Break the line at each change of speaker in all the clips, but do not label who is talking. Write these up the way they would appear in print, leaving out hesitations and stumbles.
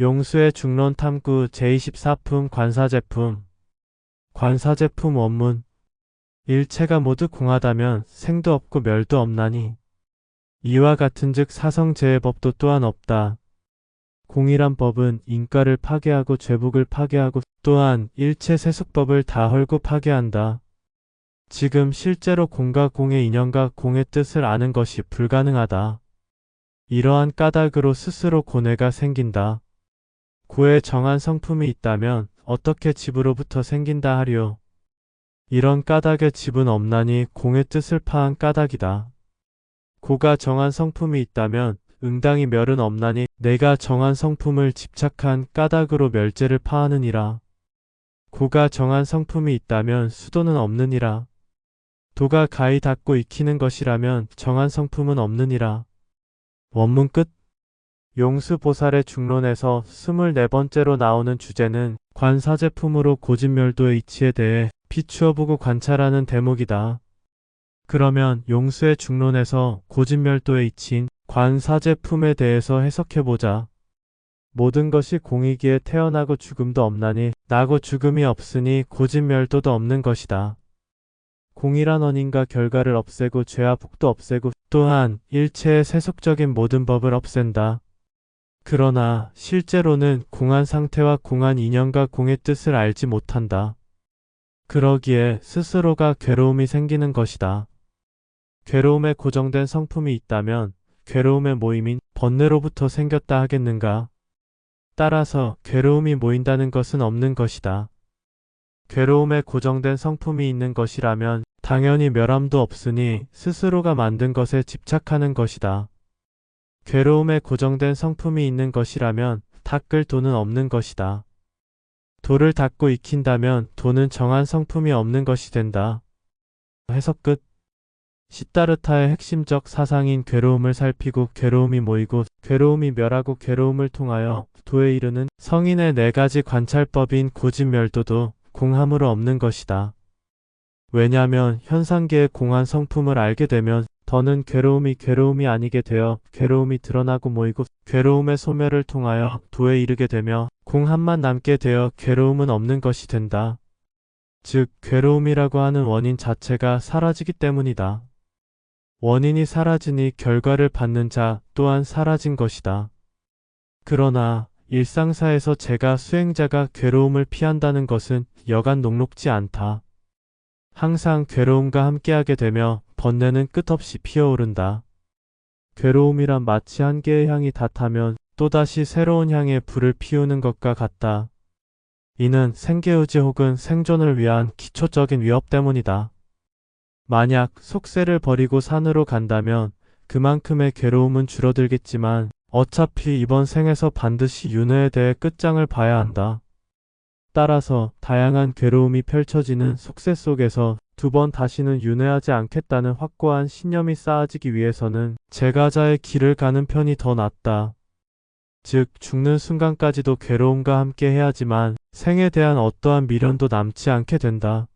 용수의 중론 탐구 제24품 관사제품. 관사제품 원문. 일체가 모두 공하다면 생도 없고 멸도 없나니 이와 같은즉 사성제의 법도 또한 없다. 공이란 법은 인가를 파괴하고 죄복을 파괴하고 또한 일체 세속법을 다 헐고 파괴한다. 지금 실제로 공과 공의 인연과 공의 뜻을 아는 것이 불가능하다. 이러한 까닭으로 스스로 고뇌가 생긴다. 고에 정한 성품이 있다면 어떻게 집으로부터 생긴다 하리요. 이런 까닭의 집은 없나니 공의 뜻을 파한 까닭이다. 고가 정한 성품이 있다면 응당히 멸은 없나니 내가 정한 성품을 집착한 까닭으로 멸죄를 파하느니라. 고가 정한 성품이 있다면 수도는 없느니라. 도가 가히 닫고 익히는 것이라면 정한 성품은 없느니라. 원문 끝. 용수보살의 중론에서 24번째로 나오는 주제는 관사제품으로 고진멸도의 이치에 대해 비추어보고 관찰하는 대목이다. 그러면 용수의 중론에서 고진멸도의 이치인 관사제품에 대해서 해석해보자. 모든 것이 공이기에 태어나고 죽음도 없나니 나고 죽음이 없으니 고진멸도도 없는 것이다. 공이란 원인과 결과를 없애고 죄와 복도 없애고 또한 일체의 세속적인 모든 법을 없앤다. 그러나 실제로는 공한 상태와 공한 인연과 공의 뜻을 알지 못한다. 그러기에 스스로가 괴로움이 생기는 것이다. 괴로움에 고정된 성품이 있다면 괴로움의 모임인 번뇌로부터 생겼다 하겠는가? 따라서 괴로움이 모인다는 것은 없는 것이다. 괴로움에 고정된 성품이 있는 것이라면 당연히 멸함도 없으니 스스로가 만든 것에 집착하는 것이다. 괴로움에 고정된 성품이 있는 것이라면 닦을 도는 없는 것이다. 도를 닦고 익힌다면 도는 정한 성품이 없는 것이 된다. 해석 끝. 시타르타의 핵심적 사상인 괴로움을 살피고 괴로움이 모이고 괴로움이 멸하고 괴로움을 통하여 도에 이르는 성인의 4가지 관찰법인 고진멸도도 공함으로 없는 것이다. 왜냐하면 현상계의 공한 성품을 알게 되면 더는 괴로움이 아니게 되어 괴로움이 드러나고 모이고 괴로움의 소멸을 통하여 도에 이르게 되며 공함만 남게 되어 괴로움은 없는 것이 된다. 즉 괴로움이라고 하는 원인 자체가 사라지기 때문이다. 원인이 사라지니 결과를 받는 자 또한 사라진 것이다. 그러나 일상사에서 제가 수행자가 괴로움을 피한다는 것은 여간 녹록지 않다. 항상 괴로움과 함께하게 되며 번뇌는 끝없이 피어오른다. 괴로움이란 마치 한 개의 향이 다 타면 또다시 새로운 향에 불을 피우는 것과 같다. 이는 생계유지 혹은 생존을 위한 기초적인 위협 때문이다. 만약 속세를 버리고 산으로 간다면 그만큼의 괴로움은 줄어들겠지만 어차피 이번 생에서 반드시 윤회에 대해 끝장을 봐야 한다. 따라서 다양한 괴로움이 펼쳐지는 속세 속에서 2번 다시는 윤회하지 않겠다는 확고한 신념이 쌓아지기 위해서는 제가자의 길을 가는 편이 더 낫다. 즉 죽는 순간까지도 괴로움과 함께 해야지만 생에 대한 어떠한 미련도 남지 않게 된다.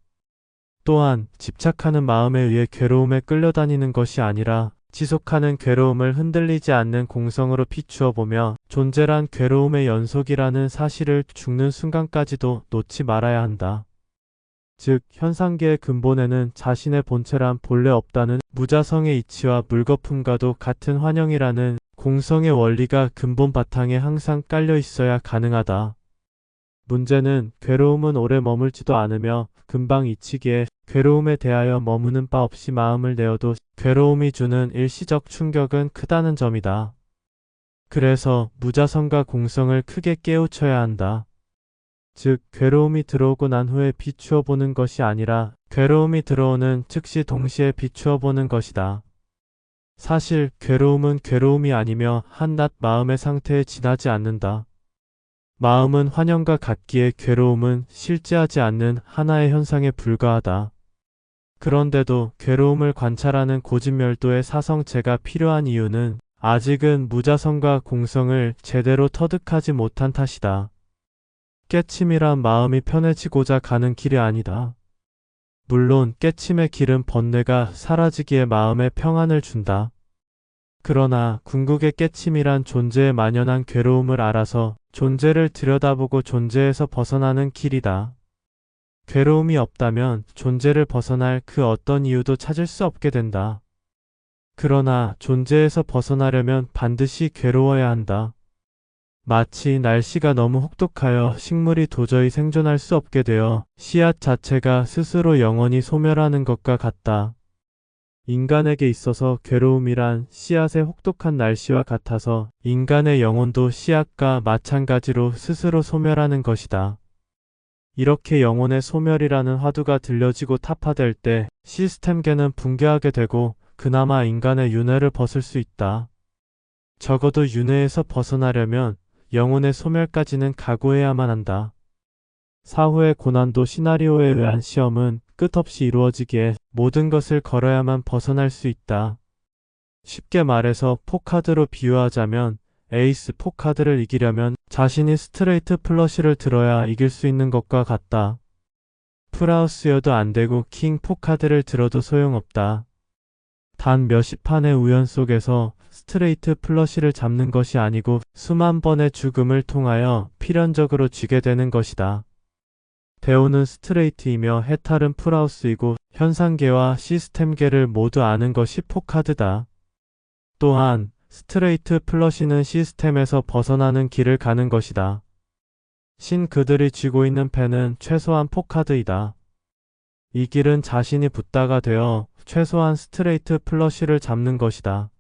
또한 집착하는 마음에 의해 괴로움에 끌려다니는 것이 아니라 지속하는 괴로움을 흔들리지 않는 공성으로 비추어 보며 존재란 괴로움의 연속이라는 사실을 죽는 순간까지도 놓지 말아야 한다. 즉 현상계의 근본에는 자신의 본체란 본래 없다는 무자성의 이치와 물거품과도 같은 환영이라는 공성의 원리가 근본 바탕에 항상 깔려 있어야 가능하다. 문제는 괴로움은 오래 머물지도 않으며 금방 잊히기에 괴로움에 대하여 머무는 바 없이 마음을 내어도 괴로움이 주는 일시적 충격은 크다는 점이다. 그래서 무자성과 공성을 크게 깨우쳐야 한다. 즉 괴로움이 들어오고 난 후에 비추어 보는 것이 아니라 괴로움이 들어오는 즉시 동시에 비추어 보는 것이다. 사실 괴로움은 괴로움이 아니며 한낱 마음의 상태에 지나지 않는다. 마음은 환영과 같기에 괴로움은 실제하지 않는 하나의 현상에 불과하다. 그런데도 괴로움을 관찰하는 고진멸도의 사성체가 필요한 이유는 아직은 무자성과 공성을 제대로 터득하지 못한 탓이다. 깨침이란 마음이 편해지고자 가는 길이 아니다. 물론 깨침의 길은 번뇌가 사라지기에 마음에 평안을 준다. 그러나 궁극의 깨침이란 존재에 만연한 괴로움을 알아서 존재를 들여다보고 존재에서 벗어나는 길이다. 괴로움이 없다면 존재를 벗어날 그 어떤 이유도 찾을 수 없게 된다. 그러나 존재에서 벗어나려면 반드시 괴로워야 한다. 마치 날씨가 너무 혹독하여 식물이 도저히 생존할 수 없게 되어 씨앗 자체가 스스로 영원히 소멸하는 것과 같다. 인간에게 있어서 괴로움이란 씨앗의 혹독한 날씨와 같아서 인간의 영혼도 씨앗과 마찬가지로 스스로 소멸하는 것이다. 이렇게 영혼의 소멸이라는 화두가 들려지고 타파될 때 시스템계는 붕괴하게 되고 그나마 인간의 윤회를 벗을 수 있다. 적어도 윤회에서 벗어나려면 영혼의 소멸까지는 각오해야만 한다. 사후의 고난도 시나리오에 의한 시험은 끝없이 이루어지기에 모든 것을 걸어야만 벗어날 수 있다. 쉽게 말해서 포카드로 비유하자면 에이스 포카드를 이기려면 자신이 스트레이트 플러시를 들어야 이길 수 있는 것과 같다. 풀하우스여도 안되고 킹 포카드를 들어도 소용없다. 단 몇십 판의 우연 속에서 스트레이트 플러시를 잡는 것이 아니고 수만 번의 죽음을 통하여 필연적으로 쥐게 되는 것이다. 대오는 스트레이트이며 해탈은 풀하우스이고 현상계와 시스템계를 모두 아는 것이 포카드다. 또한 스트레이트 플러시는 시스템에서 벗어나는 길을 가는 것이다. 신 그들이 쥐고 있는 펜은 최소한 포카드이다. 이 길은 자신이 붓다가 되어 최소한 스트레이트 플러시를 잡는 것이다.